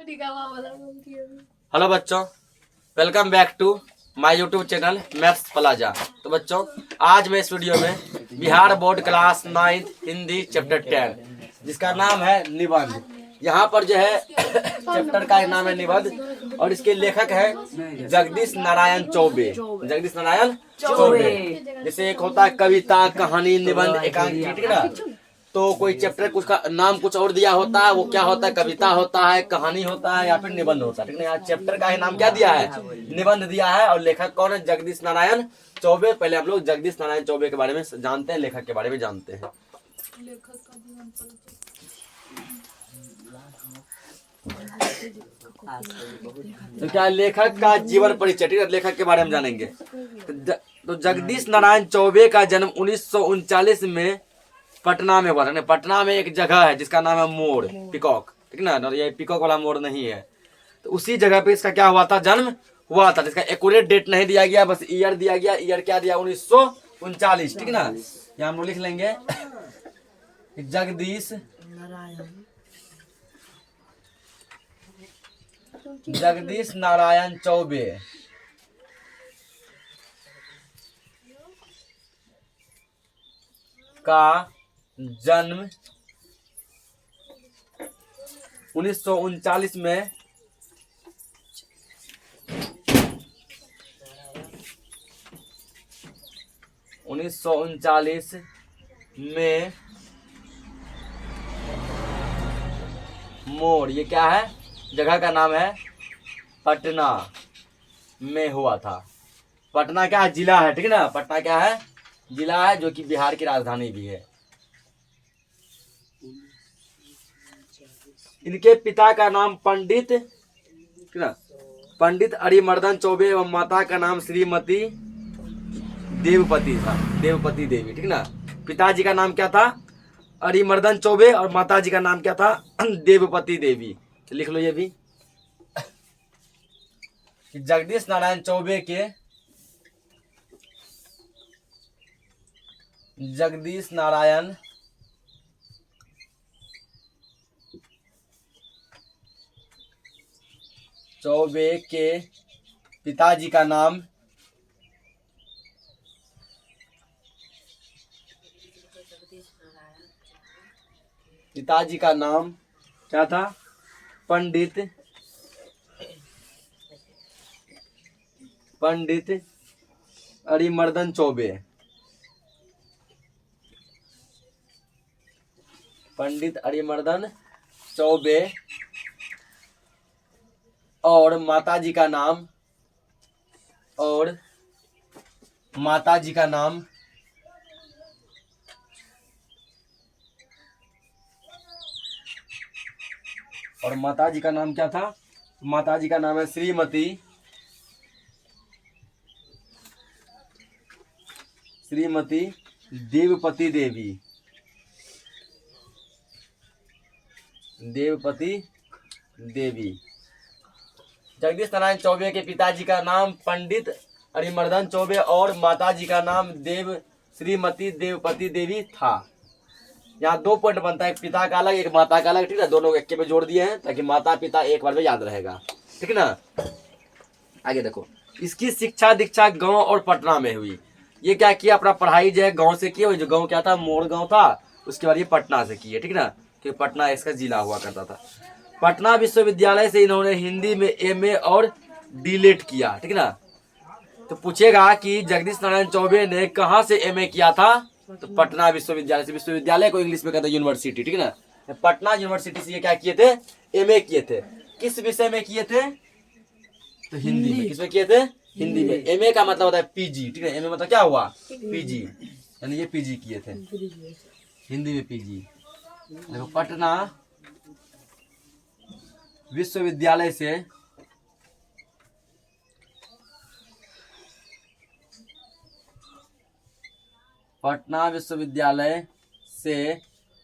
Hello बच्चों, welcome back to my YouTube channel Maths Plaza. तो बच्चों, आज मैं इस वीडियो में Bihar board class 9 Hindi chapter 10 जिसका नाम है निबंध। यहाँ पर जो है चैप्टर का नाम है निबंध और इसके लेखक है जगदीश नारायण चौबे। जगदीश नारायण चौबे। जैसे एक होता है कविता, कहानी, निबंध, एकांकी, ठीक है ना। तो कोई चैप्टर कुछ का नाम कुछ और दिया होता है, वो क्या होता है, कविता होता है, कहानी होता है या फिर निबंध होता है, ठीक है। यहाँ चैप्टर का ही नाम क्या दिया है, निबंध दिया है। और लेखक कौन है, जगदीश नारायण चौबे। पहले हम लोग जगदीश नारायण चौबे के बारे में जानते हैं, लेखक के बारे में जानते हैं। तो क्या लेखक का जीवन परिचय, ठीक है, लेखक के बारे में जानेंगे। तो जगदीश नारायण चौबे का जन्म 1939 में पटना में हुआ था। पटना में एक जगह है जिसका नाम है मोर पिकॉक, ठीक ना। ये पिकॉक वाला मोर नहीं है। तो उसी जगह पे इसका क्या हुआ था, जन्म हुआ था। जिसका एक्यूरेट डेट नहीं दिया गया, बस ईयर दिया गया। ईयर क्या दिया, 1939, ठीक ना। यहाँ हम लोग लिख लेंगे जगदीश नारायण चौबे का जन्म 1939 में मोर, ये क्या है, जगह का नाम है, पटना में हुआ था। पटना क्या है, जिला है, ठीक है ना। पटना क्या है, जिला है, जो कि बिहार की राजधानी भी है। इनके पिता का नाम पंडित, ठीक ना, पंडित अरिमर्दन चौबे एवं माता का नाम श्रीमती देवपति था, देवपति देवी, ठीक ना। पिताजी का नाम क्या था, अरिमर्दन चौबे, और माता जी का नाम क्या था, देवपति देवी। तो लिख लो ये भी, जगदीश नारायण चौबे के जगदीश नारायण चौबे के पिताजी का नाम क्या था, पंडित अरिमर्दन चौबे। पंडित अरिमर्दन चौबे और माताजी का नाम क्या था, माताजी का नाम है श्रीमती देवपति देवी। जगदीश नारायण चौबे के पिताजी का नाम पंडित अरिमर्दन चौबे और माताजी का नाम श्रीमती देवपति देवी था। यहाँ 2 पॉइंट बनता है, एक पिता का अलग, एक माता का अलग, ठीक है। दोनों एक में जोड़ दिए हैं ताकि माता पिता एक बार में याद रहेगा, ठीक है ना। आगे देखो, इसकी शिक्षा दीक्षा गांव और पटना में हुई। ये क्या किया, अपना पढ़ाई जो है गांव से किया, जो गांव क्या था, मोर गांव था। उसके बाद ये पटना से किए, ठीक है ना, क्योंकि पटना इसका जिला हुआ करता था। पटना विश्वविद्यालय से इन्होंने हिंदी में एमए और डीलेट किया, ठीक है ना। तो पूछेगा कि जगदीश नारायण चौबे ने कहाँ से एमए किया था, तो पटना विश्वविद्यालय से। विश्वविद्यालय को इंग्लिश में कहते हैं यूनिवर्सिटी, ठीक है ना। पटना यूनिवर्सिटी से ये क्या किए थे, एमए किए थे। किस विषय में किए थे, तो हिंदी में। किसमें किए थे, हिंदी में। एमए का मतलब होता है पीजी, ठीक है। एमए मतलब क्या हुआ, पीजी, यानी ये पीजी किए थे, हिंदी में पीजी। देखो, पटना विश्वविद्यालय से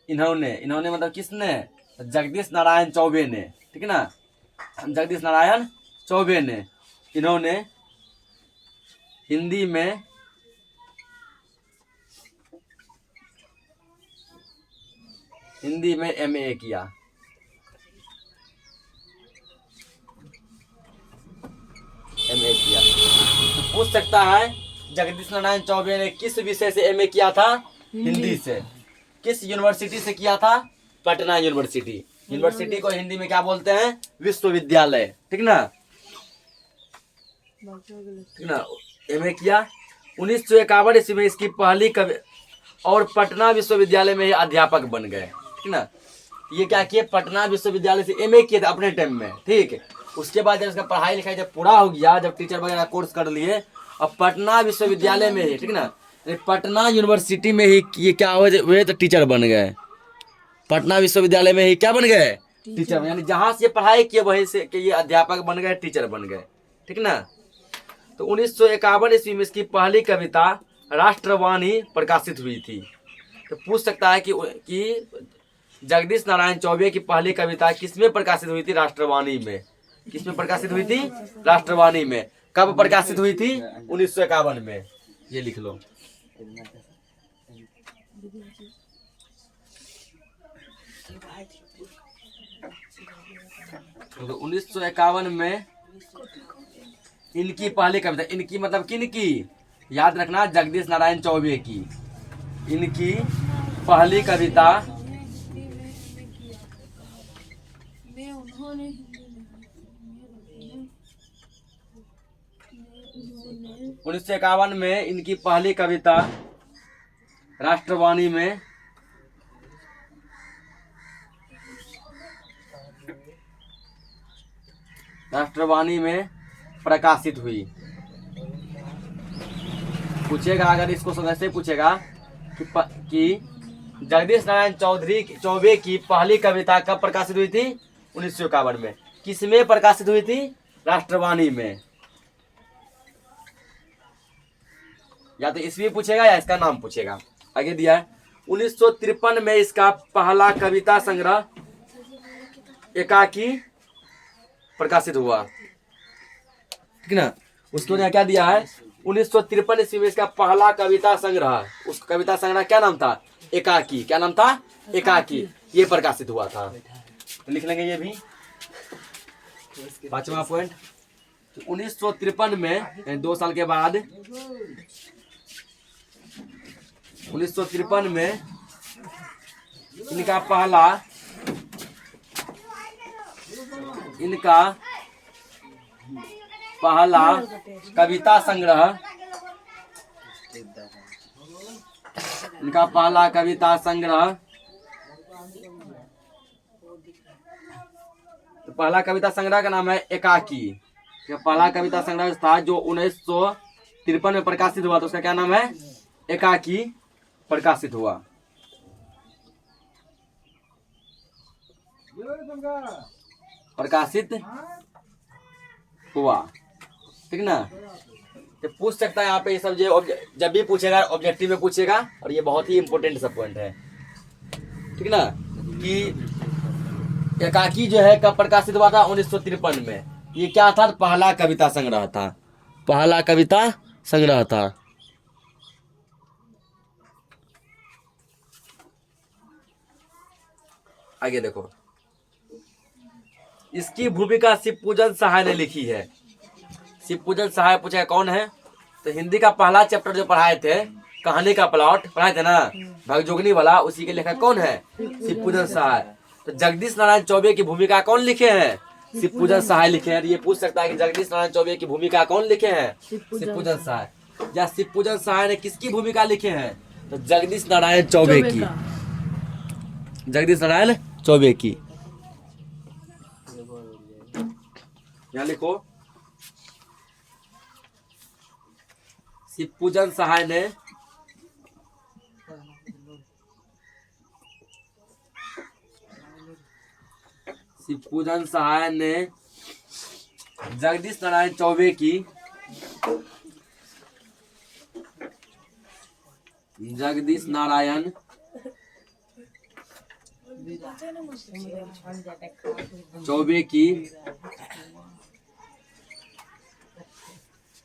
इन्होंने मतलब किसने, जगदीश नारायण चौबे ने, ठीक है ना। जगदीश नारायण चौबे ने इन्होंने हिंदी में एमए किया। पूछ सकता है जगदीश नारायण चौबे ने किस विषय से एमए किया था? हिंदी से। किस यूनिवर्सिटी से किया था? पटना यूनिवर्सिटी। यूनिवर्सिटी को हिंदी में क्या बोलते हैं? विश्वविद्यालय। ठीक ना, ठीक ना। एमए किया 1951 ईस्वी में इसकी पहली कवि और पटना विश्वविद्यालय में ही अध्यापक बन गए। ठीक ना, ये क्या किए? पटना विश्वविद्यालय से एमए किए थे अपने टाइम में। ठीक, उसके बाद जब इसका पढ़ाई लिखाई जब पूरा हो गया, जब टीचर वगैरह कोर्स कर लिए, अब पटना विश्वविद्यालय में ही, ठीक ना, पटना यूनिवर्सिटी में ही ये क्या हुए तो टीचर बन गए। पटना विश्वविद्यालय में ही क्या बन गए? टीचर। यानी जहां से पढ़ाई किए वहीं से कि ये अध्यापक बन गए, टीचर बन गए। ठीक ना। तो 1951 ईस्वी में इसकी पहली कविता राष्ट्रवाणी प्रकाशित हुई थी। तो पूछ सकता है कि जगदीश नारायण चौबे की पहली कविता किसमें प्रकाशित हुई थी? राष्ट्रवाणी में। किसमें प्रकाशित हुई थी? राष्ट्रवाणी में। कब प्रकाशित हुई थी? 1951 में। ये लिख लो। तो 1951 में इनकी पहली कविता, इनकी मतलब किन की? याद रखना, जगदीश नारायण चौबे की। इनकी पहली कविता 1951 में इनकी पहली कविता राष्ट्रवाणी में प्रकाशित हुई। पूछेगा अगर इसको सदस्य पूछेगा कि जगदीश नारायण चौबे की पहली कविता कब प्रकाशित हुई थी? 1951 में। किसमें प्रकाशित हुई थी? राष्ट्रवाणी में। या तो ईस्वी पूछेगा या इसका नाम पूछेगा। आगे दिया है 1953 में इसका पहला कविता संग्रह एकाकी प्रकाशित हुआ। ठीक ना। उसको क्या दिया है? 1953 ईस्वी में इसका पहला कविता संग्रह, उस कविता संग्रह क्या नाम था? एकाकी। क्या नाम था? एकाकी। ये प्रकाशित हुआ था। तो लिख लेंगे ये भी। पांचवा पॉइंट, 1953 में 2 साल के बाद 1953 में इनका पहला कविता संग्रह, इनका पहला कविता संग्रह, तो पहला कविता संग्रह का नाम है एकाकी। पहला कविता संग्रह था जो 1953 में प्रकाशित हुआ, तो उसका क्या नाम है? एकाकी प्रकाशित हुआ। ठीक ना। तो पूछ सकता है यहाँ पे ये सब जब भी पूछेगा ऑब्जेक्टिव में पूछेगा, और ये बहुत ही इंपॉर्टेंट सा पॉइंट है। ठीक ना, कि एकाकी जो है कब प्रकाशित हुआ था? 1953 में। ये क्या था? पहला कविता संग्रह था। पहला कविता संग्रह था। आगे देखो, इसकी भूमिका शिवपूजन सहाय ने लिखी है। शिवपूजन सहाय पूछा कौन है? तो हिंदी का पहला चैप्टर जो पढ़ाए थे, कहानी का प्लॉट पढ़ाए थे ना, भगजोगनी वाला, उसी के लेखक कौन है? शिवपूजन सहाय। तो जगदीश नारायण चौबे की भूमिका कौन लिखे हैं? शिवपूजन सहाय लिखे हैं। ये पूछ सकता है कि जगदीश नारायण चौबे की भूमिका कौन लिखे हैं? शिवपूजन सहाय। या शिवपूजन सहाय ने किसकी भूमिका लिखे हैं? तो जगदीश नारायण चौबे की। जगदीश नारायण चौबे की। यहाँ लिखो, शिवपूजन सहाय ने जगदीश नारायण चौबे की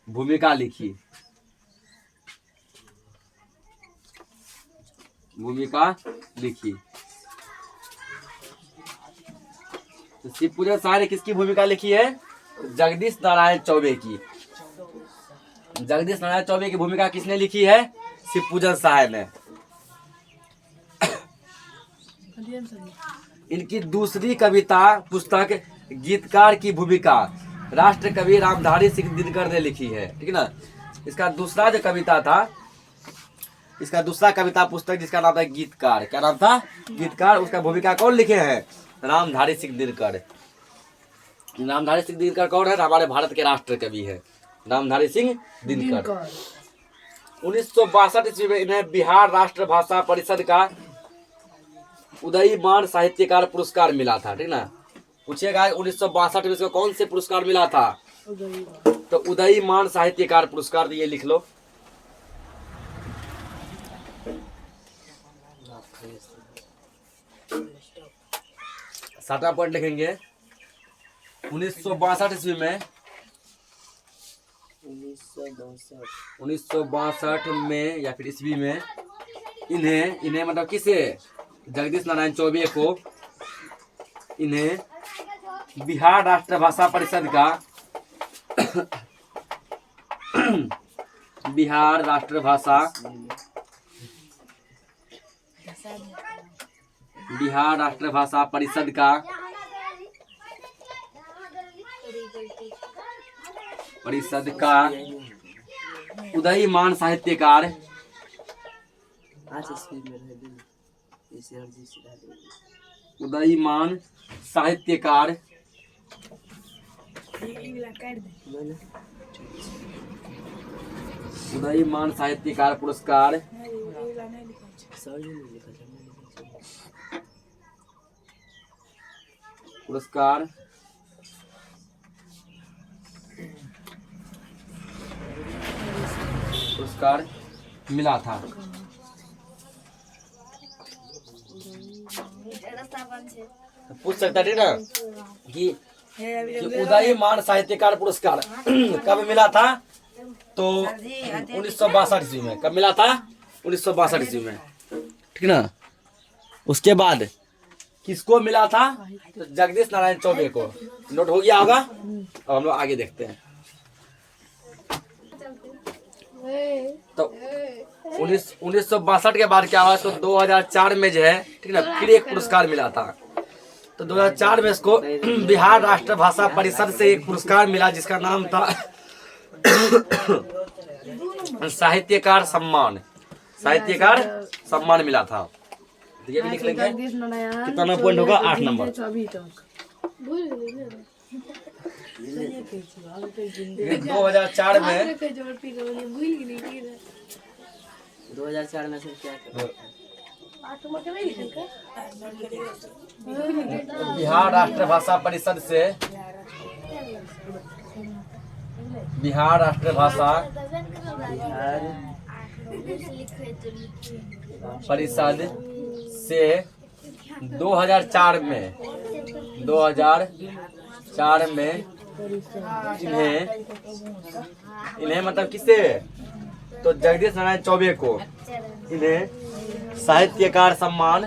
भूमिका लिखी। तो शिवपूजन सहाय ने किसकी भूमिका लिखी है? जगदीश नारायण चौबे की। जगदीश नारायण चौबे की भूमिका किसने लिखी है? शिवपूजन सहाय ने। इनकी दूसरी कविता पुस्तक गीतकार की भूमिका राष्ट्र कवि रामधारी सिंह दिनकर ने लिखी है, ठीक है ना। इसका दूसरा जो कविता था, इसका दूसरा कविता पुस्तक जिसका नाम था गीतकार, क्या नाम था? गीतकार। उसका भूमिका कौन लिखे हैं? रामधारी सिंह दिनकर। रामधारी सिंह दिनकर कौन है? हमारे भारत के राष्ट्र कवि है रामधारी सिंह दिनकर। 1962 ईस्वी में इन्हें बिहार राष्ट्र भाषा परिषद का उदयीमान साहित्यकार पुरस्कार मिला था, ठीक ना। पूछेगा 1962 में इसको कौन से पुरस्कार मिला था? तो उदयीमान साहित्यकार पुरस्कार, ये लिख लो। सातवां पॉइंट लिखेंगे 1962 ईस्वी में 1962 में या फिर ईस्वी में इन्हें मतलब किसे? जगदीश नारायण चौबे को इन्हें बिहार राष्ट्र भाषा परिषद का बिहार राष्ट्र भाषा परिषद का उदयीमान साहित्यकार पुरस्कार मिला था। पूछ सकता है ना कि उदयीमान साहित्यकार पुरस्कार कब मिला था? तो 1962 ईस्वी में। कब मिला था? 1962 ईस्वी में, ठीक ना। उसके बाद किसको मिला था? तो जगदीश नारायण चौबे को। नोट हो गया होगा। अब हम लोग आगे देखते हैं। तो 1962 के बाद क्या हुआ? तो 2004 में जो है, ठीक ना, फिर एक पुरस्कार मिला था। तो 2004 में इसको बिहार राष्ट्र भाषा परिषद से एक पुरस्कार मिला जिसका नाम था साहित्यकार सम्मान मिला था। तो ये भी लिख लेंगे। कितना पॉइंट होगा? 8 नंबर। 2004 में 2004 में क्या बिहार राष्ट्र भाषा परिषद से बिहार राष्ट्र भाषा परिषद से 2004 में इन्हें मतलब किसे? तो जगदीश नारायण चौबे को इन्हें साहित्यकार सम्मान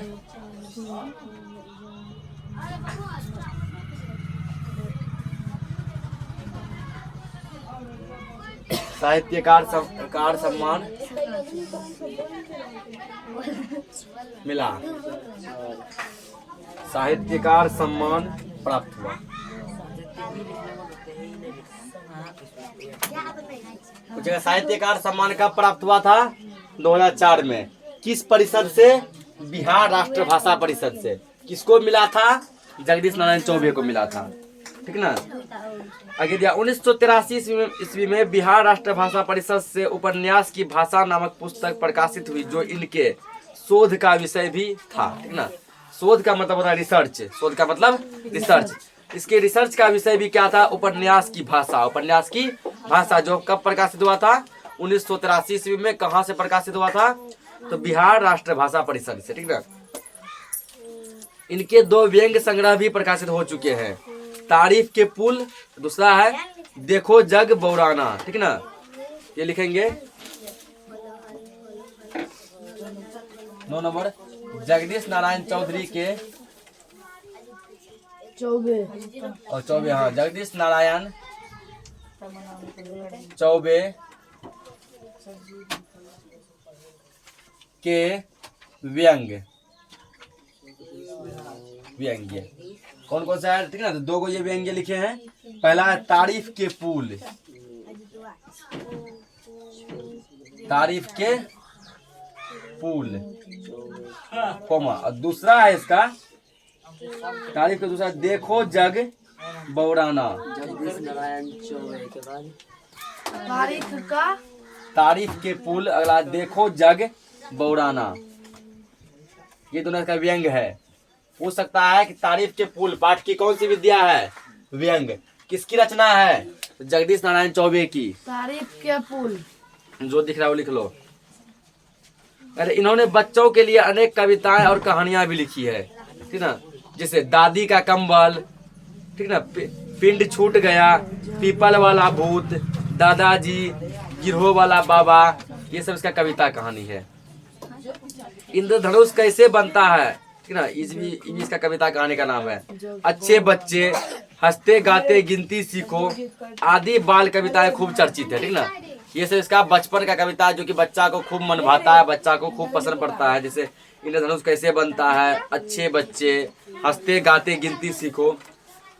मिला। साहित्यकार सम्मान प्राप्त हुआ। पूछेगा साहित्यकार सम्मान कब प्राप्त हुआ था? 2004 में। किस परिषद से? बिहार राष्ट्र भाषा परिषद से। किसको मिला था? जगदीश नारायण चौबे को मिला था, ठीक ना। आगे दिया 1983 ईस्वी में बिहार राष्ट्र भाषा परिषद से उपन्यास की भाषा नामक पुस्तक प्रकाशित हुई जो इनके शोध का विषय भी था, ठीक ना। शोध का मतलब होता है रिसर्च। शोध का मतलब रिसर्च। इसके रिसर्च का विषय भी क्या था? उपन्यास की भाषा जो कब प्रकाशित हुआ था? 1983 ईस्वी में। कहाँ से प्रकाशित हुआ था? तो बिहार राष्ट्र भाषा परिषद से, ठीक ना। इनके 2 व्यंग संग्रह भी प्रकाशित हो चुके हैं। तारीफ के पुल, दूसरा है देखो जग बौराना, ठीक ना। ये लिखेंगे 9 नंबर। जगदीश नारायण चौधरी के चौबे हाँ, जगदीश नारायण चौबे के व्यंग्य। व्यंग्य कौन कौन सा है, ठीक है ना। तो दो को ये व्यंग्य लिखे हैं। पहला है तारीफ के पुल, तारीफ के पुल कोमा। और दूसरा है इसका तारीफ का दूसरा, देखो जग बौराना। जगदीश नारायण चौबे के बाद तारीख का तारीफ के पुल। अगला देखो जग बौराना। ये दोनों का व्यंग है। पूछ सकता है कि तारीफ के पुल पाठ की कौन सी विद्या है, व्यंग। किसकी रचना है, तो जगदीश नारायण चौबे की। तारीफ के पुल जो दिख रहा है वो लिख लो। अरे इन्होंने बच्चों के लिए अनेक कविताएं और कहानियां भी लिखी है, ठीक ना। जैसे दादी का कंबल, ठीक ना, पिंड छूट गया, पीपल वाला भूत, दादाजी, गिरोह वाला बाबा, ये सब इसका कविता कहानी है। इंद्रधनुष कैसे बनता है, ठीक ना, इस भी इसका कविता कहानी का नाम है। अच्छे बच्चे, हंसते गाते गिनती सीखो, आदि बाल कविताएं खूब चर्चित है, ठीक ना। ये सब इसका बचपन का कविता है जो कि बच्चा को खूब मन भाता है, बच्चा को खूब पसंद पड़ता है। जैसे इंद्रधनुष कैसे बनता है, अच्छे बच्चे, हंसते गाते गिनती सीखो।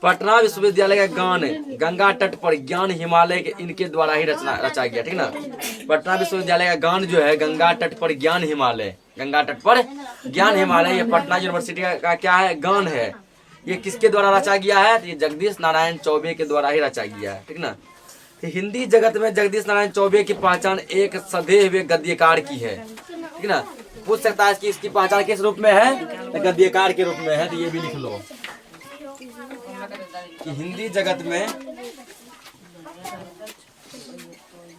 पटना विश्वविद्यालय का गान गंगा तट पर ज्ञान हिमालय के इनके द्वारा ही रचा गया, ठीक ना। पटना विश्वविद्यालय का गान जो है गंगा तट पर ज्ञान हिमालय, गंगा तट पर ज्ञान हिमालय, ये पटना यूनिवर्सिटी का क्या है, गान है। ये किसके द्वारा रचा गया है, तो ये जगदीश नारायण चौबे के द्वारा ही रचा गया है, ठीक ना। तो हिंदी जगत में जगदीश नारायण चौबे की पहचान एक सधे हुए गद्यकार की है, ठीक ना। पूछ सकता है कि इसकी पहचान किस रूप में है, तो गद्यकार के रूप में है। तो ये भी लिख लो कि हिंदी जगत में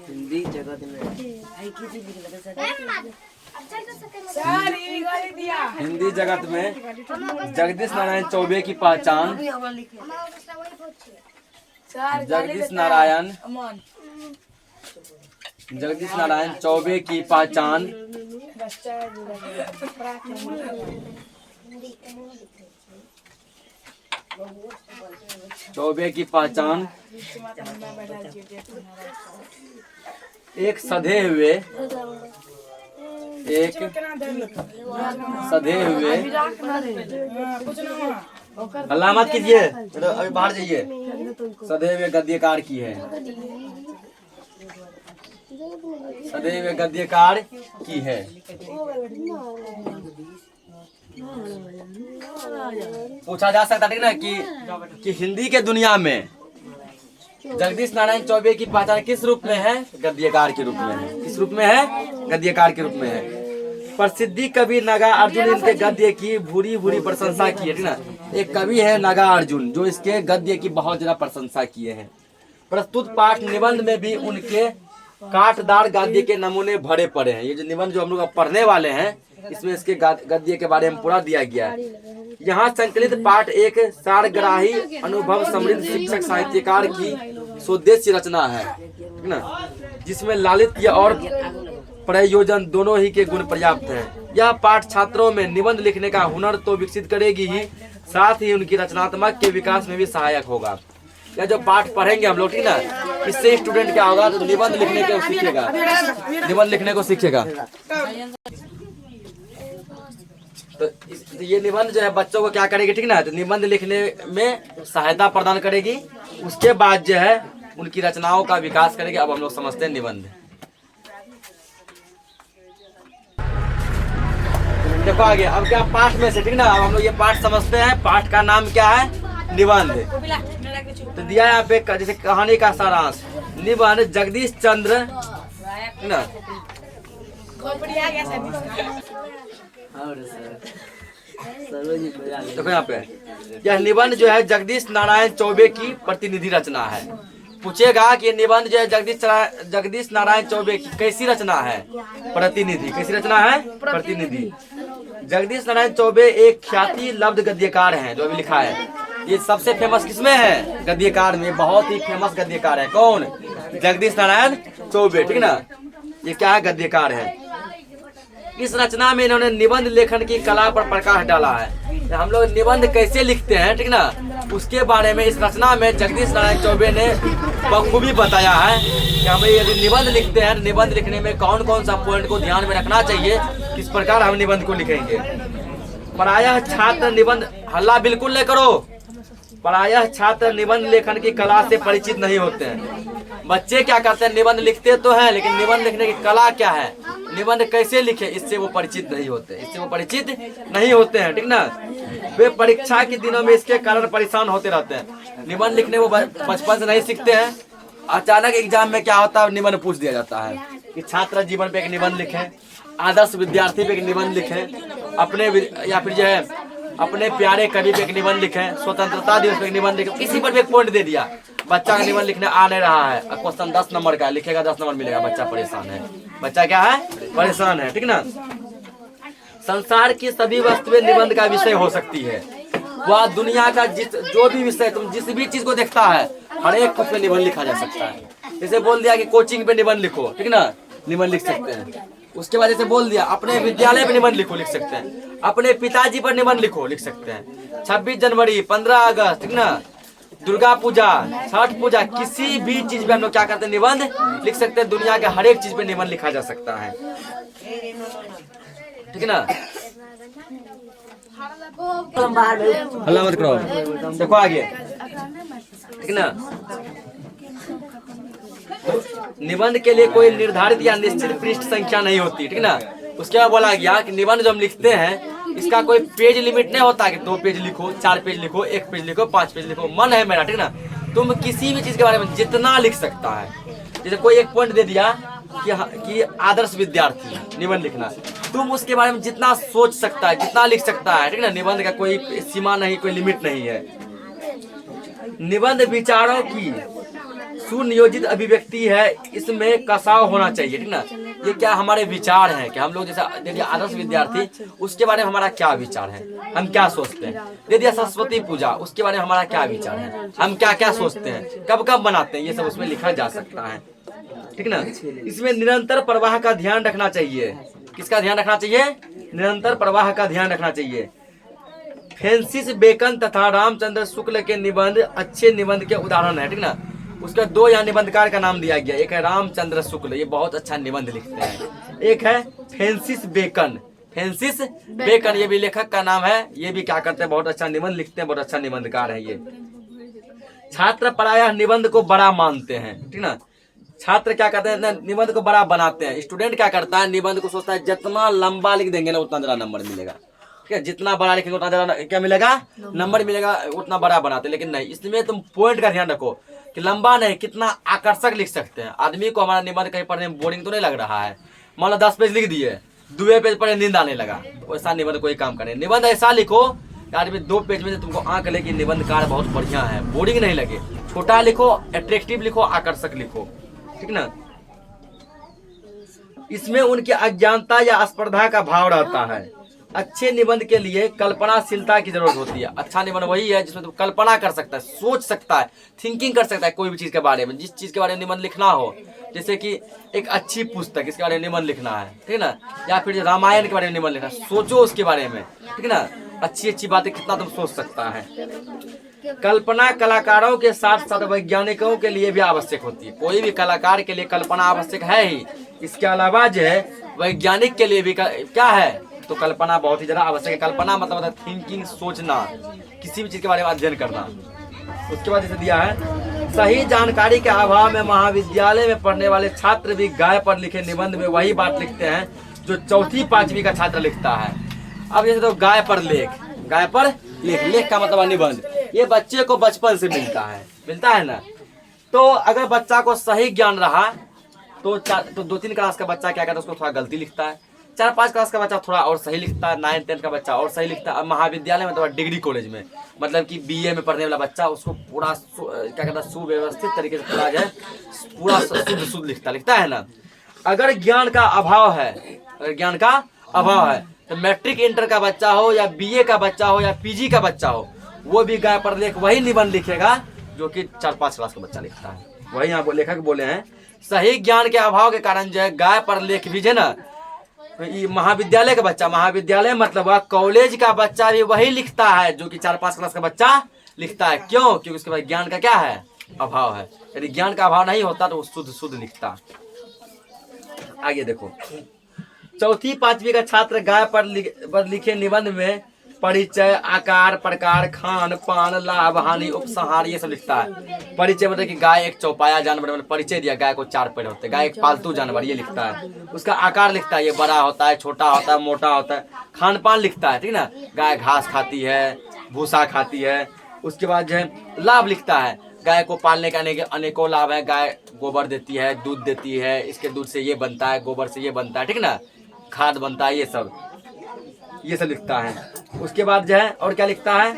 हिंदी जगत में जगदीश नारायण चौबे की पहचान, जगदीश नारायण चौबे की पहचान चौबे की पहचान एक सधे हुए हल्ला मत कीजिए, अभी बाहर जाइए। सधे हुए गद्यकार की है, सधे हुए गद्यकार की है। पूछा जा सकता है, ठीक ना, कि हिंदी के दुनिया में जगदीश नारायण चौबे की पहचान किस रूप में है, गद्यकार के रूप में है। किस रूप में है, गद्यकार के रूप में है। प्रसिद्धि कवि नागा अर्जुन इनके गद्य की भूरी भूरी प्रशंसा की है, ठीक ना। एक कवि है नागा अर्जुन जो इसके गद्य की बहुत ज्यादा प्रशंसा किए हैं। प्रस्तुत पाठ निबंध में भी उनके काटदार गद्य के नमूने भरे पड़े हैं। ये जो निबंध जो हम लोग पढ़ने वाले हैं इसमें इसके गद्य के बारे में पूरा दिया गया है। यहाँ संकलित पाठ एक सारग्राही अनुभव समृद्ध शिक्षक साहित्यकार की स्वदेशी रचना है, ठीक ना, जिसमें लालित्य और प्रयोजन दोनों ही के गुण पर्याप्त हैं। यह पाठ छात्रों में निबंध लिखने का हुनर तो विकसित करेगी ही, साथ ही उनकी रचनात्मक के विकास में भी सहायक होगा। यह जो पाठ पढ़ेंगे हम लोग, ठीक ना, इससे स्टूडेंट क्या होगा, तो निबंध लिखने को सीखेगा, निबंध लिखने को सीखेगा। तो ये निबंध जो है बच्चों को क्या करेगी, ठीक ना, तो निबंध लिखने में सहायता प्रदान करेगी। उसके बाद जो है उनकी रचनाओं का विकास करेगी। अब हम लोग समझते हैं निबंध। देखो आगे अब क्या पाठ में से, ठीक ना, अब हम लोग ये पाठ समझते हैं। पाठ का नाम क्या है, निबंध। तो दिया यहाँ पे जैसे कहानी का सारांश, निबंध जगदीश चंद्र, ना देखो यहाँ पे यह निबंध जो है जगदीश नारायण चौबे की प्रतिनिधि रचना है। पूछेगा कि ये निबंध जो है जगदीश नारायण चौबे की कैसी रचना है, प्रतिनिधि। कैसी रचना है, प्रतिनिधि। जगदीश नारायण चौबे एक ख्याति लब्ध गद्यकार हैं, जो अभी लिखा है। ये सबसे फेमस किसमें है, गद्यकार में। बहुत ही फेमस गद्यकार है। कौन, जगदीश नारायण चौबे, ठीक ना। ये क्या है, गद्यकार है। इस रचना में इन्होंने निबंध लेखन की कला पर प्रकाश डाला है। हम लोग निबंध कैसे लिखते हैं, ठीक ना, उसके बारे में इस रचना में जगदीश नारायण चौबे ने बखूबी बताया है कि हमें यदि निबंध लिखते हैं तो निबंध लिखने में कौन कौन सा पॉइंट को ध्यान में रखना चाहिए, किस प्रकार हम निबंध को लिखेंगे। प्रायः छात्र निबंध, हल्ला बिल्कुल नहीं करो, प्रायः छात्र निबंध लेखन की कला से परिचित नहीं होते हैं। बच्चे क्या करते हैं, निबंध लिखते तो हैं लेकिन निबंध लिखने की कला क्या है, निबंध कैसे लिखे, इससे वो परिचित नहीं होते, ठीक ना। वे परीक्षा के दिनों में इसके कारण परेशान होते रहते हैं। निबंध लिखने वो बचपन से नहीं सीखते हैं, अचानक एग्जाम में क्या होता है, निबंध पूछ दिया जाता है कि छात्र जीवन पे एक निबंध लिखें, आदर्श विद्यार्थी पे एक निबंध लिखें, अपने या फिर जो है अपने प्यारे कवि पे एक निबंध लिखें, स्वतंत्रता दिवस पे एक निबंध लिखें, किसी पर भी एक पॉइंट दे दिया, बच्चा का निबंध लिखने आ नहीं रहा है, क्वेश्चन 10 नंबर का लिखेगा, 10 नंबर मिलेगा, बच्चा परेशान है, बच्चा क्या है, परेशान है, ठीक ना। संसार की सभी वस्तुएं निबंध का विषय हो सकती है। वह दुनिया का जो भी विषय, तुम जिस भी चीज को देखता है हर एक कुछ पे निबंध लिखा जा सकता है। जैसे बोल दिया कि कोचिंग पे निबंध लिखो, ठीक ना, निबंध लिख सकते हैं। उसके बाद जैसे बोल दिया अपने विद्यालय पे निबंध लिखो, लिख सकते हैं। अपने पिताजी पर निबंध लिखो, लिख सकते हैं। 26 जनवरी, 15 अगस्त, ठीक ना, दुर्गा पूजा, छठ पूजा, किसी भी चीज पे हम लोग क्या करते हैं, निबंध लिख सकते हैं। दुनिया के हर एक चीज पे निबंध लिखा जा सकता है, ठीक है ना। हल्ला मत करो, देखो आगे, ठीक ना। निबंध के लिए कोई निर्धारित या निश्चित पृष्ठ संख्या नहीं होती, ठीक ना। उसके बाद बोला गया कि निबंध जो हम लिखते हैं इसका कोई पेज लिमिट नहीं होता कि 2 पेज लिखो, 4 पेज लिखो, 1 पेज लिखो, 5 पेज लिखो, मन है मेरा, ठीक ना। तुम किसी भी चीज के बारे में जितना लिख सकता है। जैसे कोई एक पॉइंट दे दिया कि आदर्श विद्यार्थी निबंध लिखना, तुम उसके बारे में जितना सोच सकता है, जितना लिख सकता है, ठीक ना। निबंध का कोई सीमा नहीं, कोई लिमिट नहीं है। निबंध विचारों की सुनियोजित अभिव्यक्ति है, इसमें कसाव होना चाहिए, ठीक ना। ये क्या हमारे विचार हैं कि हम लोग जैसे दे दिया आदर्श विद्यार्थी, उसके बारे में हमारा क्या विचार है, हम क्या सोचते हैं। दे दिया सरस्वती पूजा, उसके बारे में हमारा क्या विचार है, हम क्या क्या सोचते हैं, कब कब बनाते हैं, ये सब उसमें लिखा जा सकता है, ठीक ना। इसमें निरंतर प्रवाह का ध्यान रखना चाहिए। किसका ध्यान रखना चाहिए, निरंतर प्रवाह का ध्यान रखना चाहिए। फ्रांसिस बेकन तथा रामचंद्र शुक्ल के निबंध अच्छे निबंध के उदाहरण है, ठीक ना। उसका 2 यहाँ निबंधकार का नाम दिया गया, एक है रामचंद्र शुक्ल, ये बहुत अच्छा निबंध लिखते हैं। एक है फ्रांसिस बेकन, फ्रांसिस बेकन, ये भी लेखक का नाम है, ये भी क्या करते हैं, बहुत अच्छा निबंध लिखते हैं, बहुत अच्छा निबंधकार है ये। छात्र प्रायः निबंध को बड़ा मानते हैं, ठीक ना। छात्र क्या करते हैं, निबंध को बड़ा बनाते हैं। स्टूडेंट क्या करता है, निबंध को सोचता है जितना लंबा लिख देंगे ना उतना ज्यादा नंबर मिलेगा, ठीक है। जितना बड़ा लिखेंगे उतना ज्यादा क्या मिलेगा, नंबर मिलेगा, उतना बड़ा बनाते हैं। लेकिन नहीं, इसमें तुम पॉइंट का ध्यान रखो कि लंबा नहीं, कितना आकर्षक लिख सकते हैं। आदमी को हमारा निबंध कहीं पढ़ने में बोरिंग तो नहीं लग रहा है। मान लो 10 पेज लिख दिए, 2 पेज पढ़े नींद आने लगा, वैसा निबंध कोई काम करे। निबंध ऐसा लिखो आदमी 2 पेज में तुमको आंख लगे कि निबंधकार बहुत बढ़िया है, बोरिंग नहीं लगे। छोटा लिखो, अट्रैक्टिव लिखो, आकर्षक लिखो, ठीक ना। इसमें उनकी अज्ञानता या स्पर्धा का भाव रहता है। अच्छे निबंध के लिए कल्पनाशीलता की जरूरत होती है। अच्छा निबंध वही है जिसमें तुम कल्पना कर सकता है, सोच सकता है, थिंकिंग कर सकता है कोई भी चीज के बारे में। जिस चीज के बारे में निबंध लिखना हो, जैसे कि एक अच्छी पुस्तक, इसके बारे में निबंध लिखना है, ठीक है ना। या फिर रामायण के बारे में निबंध लिखना, सोचो उसके बारे में, ठीक है ना। अच्छी अच्छी बातें कितना तुम सोच सकता है। कल्पना कलाकारों के साथ साथ वैज्ञानिकों के लिए भी आवश्यक होती है। कोई भी कलाकार के लिए कल्पना आवश्यक है ही, इसके अलावा जो है वैज्ञानिक के लिए भी क्या है, तो कल्पना बहुत ही ज्यादा आवश्यक है। कल्पना मतलब थिंकिंग, सोचना, किसी भी चीज के बारे में अध्ययन करना। उसके बाद जैसे दिया है, सही जानकारी के अभाव में महाविद्यालय में पढ़ने वाले छात्र भी गाय पर लिखे निबंध में वही बात लिखते हैं जो 4वीं 5वीं का छात्र लिखता है। अब जैसे तो गाय पर लेख, गाय पर लेख, लेख का मतलब निबंध, ये बच्चे को बचपन से मिलता है ना। तो अगर बच्चा को सही ज्ञान रहा तो 2-3 क्लास का बच्चा क्या करता है, उसको थोड़ा गलती लिखता है। 4-5 क्लास का बच्चा थोड़ा और सही लिखता है, 9-10 का बच्चा और सही लिखता है। अब महाविद्यालय में तो डिग्री कॉलेज में, मतलब कि BA में पढ़ने वाला बच्चा, उसको पूरा क्या कहता है, सुव्यवस्थित तरीके से पूरा है, पूरा शुद्ध लिखता है ना। अगर ज्ञान का अभाव है, तो मैट्रिक इंटर का बच्चा हो या BA का बच्चा हो या PG का बच्चा हो, वो भी गाय पर लेख वही निबंध लिखेगा जो कि 4-5 क्लास का बच्चा लिखता है। वही यहाँ लेखक बोले हैं, सही ज्ञान के अभाव के कारण जो है गाय पर लेख भी है ना, महाविद्यालय का बच्चा, महाविद्यालय मतलब कॉलेज का बच्चा भी वही लिखता है जो कि 4-5 क्लास का बच्चा लिखता है। क्यों? क्योंकि उसके पास ज्ञान का क्या है? अभाव है। यदि ज्ञान का अभाव नहीं होता तो वो शुद्ध शुद्ध लिखता। आगे देखो, चौथी पांचवी का छात्र गाय पर लिखे निबंध में परिचय, आकार, प्रकार, खान पान, लाभ, हानि, उपसंहार ये सब लिखता है। परिचय मतलब कि गाय एक चौपाया जानवर, मतलब परिचय दिया, गाय को 4 पैर होते हैं, गाय एक पालतू जानवर, ये लिखता है। उसका आकार लिखता है, ये बड़ा होता है, छोटा होता है, मोटा होता है। खान पान लिखता है, ठीक ना, गाय घास खाती है, भूसा खाती है। उसके बाद जो है लाभ लिखता है, गाय को पालने के अनेकों लाभ है। गाय गोबर देती है, दूध देती है, इसके दूध से ये बनता है, गोबर से ये बनता है, ठीक ना, खाद बनता है, ये सब लिखता है। उसके बाद जो है और क्या लिखता है?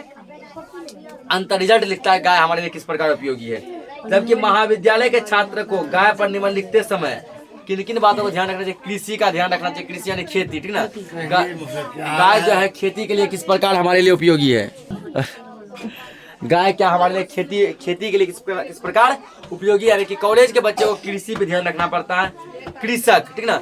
अंतर रिजल्ट लिखता है, गाय हमारे लिए किस प्रकार उपयोगी है। जबकि महाविद्यालय के छात्र को गाय पर निबंध लिखते समय किन किन बातों को ध्यान रखना चाहिए? कृषि का ध्यान रखना चाहिए। कृषि यानी खेती, ठीक ना, गाय जो है खेती के लिए किस प्रकार हमारे लिए उपयोगी है। गाय क्या हमारे लिए खेती के लिए किस प्रकार उपयोगी, यानी कि कॉलेज के बच्चे को कृषि पे ध्यान रखना पड़ता है। कृषक, ठीक ना,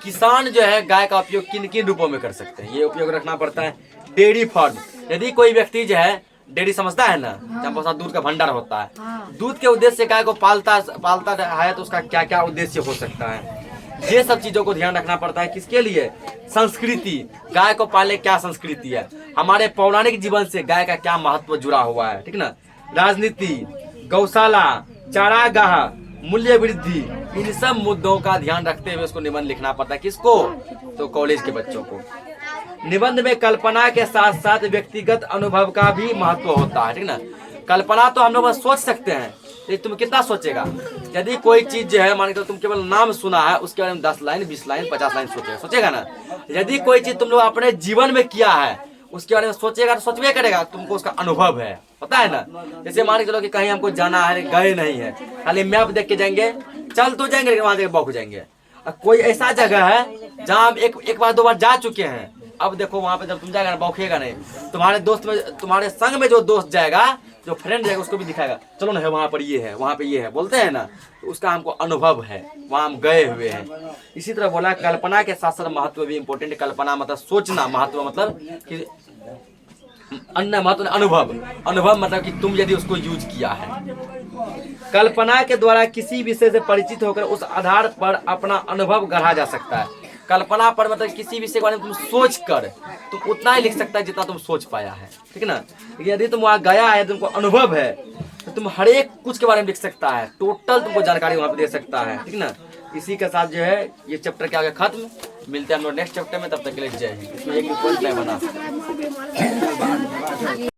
किसान जो है गाय का उपयोग किन किन रूपों में कर सकते हैं, ये उपयोग रखना पड़ता है। डेयरी फार्म, यदि कोई व्यक्ति जो है डेयरी समझता है ना, जहाँ पर दूध का भंडार होता है, दूध के उद्देश्य से गाय को पालता है तो उसका क्या क्या उद्देश्य हो सकता है, ये सब चीजों को ध्यान रखना पड़ता है। किसके लिए? संस्कृति, गाय को पालने क्या संस्कृति है, हमारे पौराणिक जीवन से गाय का क्या महत्व जुड़ा हुआ है, ठीक ना। राजनीति, गौशाला, चारागाह, मूल्य वृद्धि, इन सब मुद्दों का ध्यान रखते हुए उसको निबंध लिखना पड़ता है। किसको? तो कॉलेज के बच्चों को। निबंध में कल्पना के साथ साथ व्यक्तिगत अनुभव का भी महत्व होता है, ठीक ना। कल्पना तो हम लोग सोच सकते हैं, लेकिन तुम कितना सोचेगा? यदि कोई चीज जो है, मान के तुम केवल नाम सुना है, उसके बारे में 10 लाइन 20 लाइन 50 लाइन सोचेगा ना। यदि कोई चीज तुम लोग अपने जीवन में किया है, उसके बारे में सोचेगा तो सोचबे करेगा, तुमको उसका अनुभव है, पता है ना। जैसे मान के चलो कि कहीं हमको जाना है, गए नहीं है, खाली मैप देख के जाएंगे, चल तो जाएंगे, लेकिन वहां बौख जाएंगे। कोई ऐसा जगह है जहाँ हम एक बार 2 बार जा चुके हैं, अब देखो वहां पे जब तुम जाएगा ना, बौखेगा नहीं। तुम्हारे दोस्त में, तुम्हारे संग में जो दोस्त जाएगा, जो फ्रेंड जाएगा, उसको भी दिखाएगा, चलो ना वहां पर ये है, वहां पे ये है, बोलते हैं ना, तो उसका हमको अनुभव है, वहां हम गए हुए हैं। इसी तरह बोला कल्पना के साथ साथ महत्व भी इम्पोर्टेंट। कल्पना मतलब सोचना, महत्व मतलब कि अन्य महत्व अनुभव मतलब कि तुम यदि उसको यूज किया है। कल्पना के द्वारा किसी विषय से परिचित होकर उस आधार पर अपना अनुभव गढ़ा जा सकता है। कल्पना पर मतलब किसी विषय के बारे में तुम सोच कर तुम उतना ही लिख सकता है जितना तुम सोच पाया है, ठीक ना। यदि तुम वहाँ गया है, तुमको अनुभव है, तो तुम हर एक कुछ के बारे में लिख सकता है, टोटल तुमको जानकारी वहाँ पे दे सकता है, ठीक ना। इसी के साथ जो है ये चैप्टर क्या हो गया खत्म। मिलते हैं हम लोग नेक्स्ट चैप्टर में, तब तक के लिए जय हिंद। इसमें एक भी पॉइंट नहीं बना।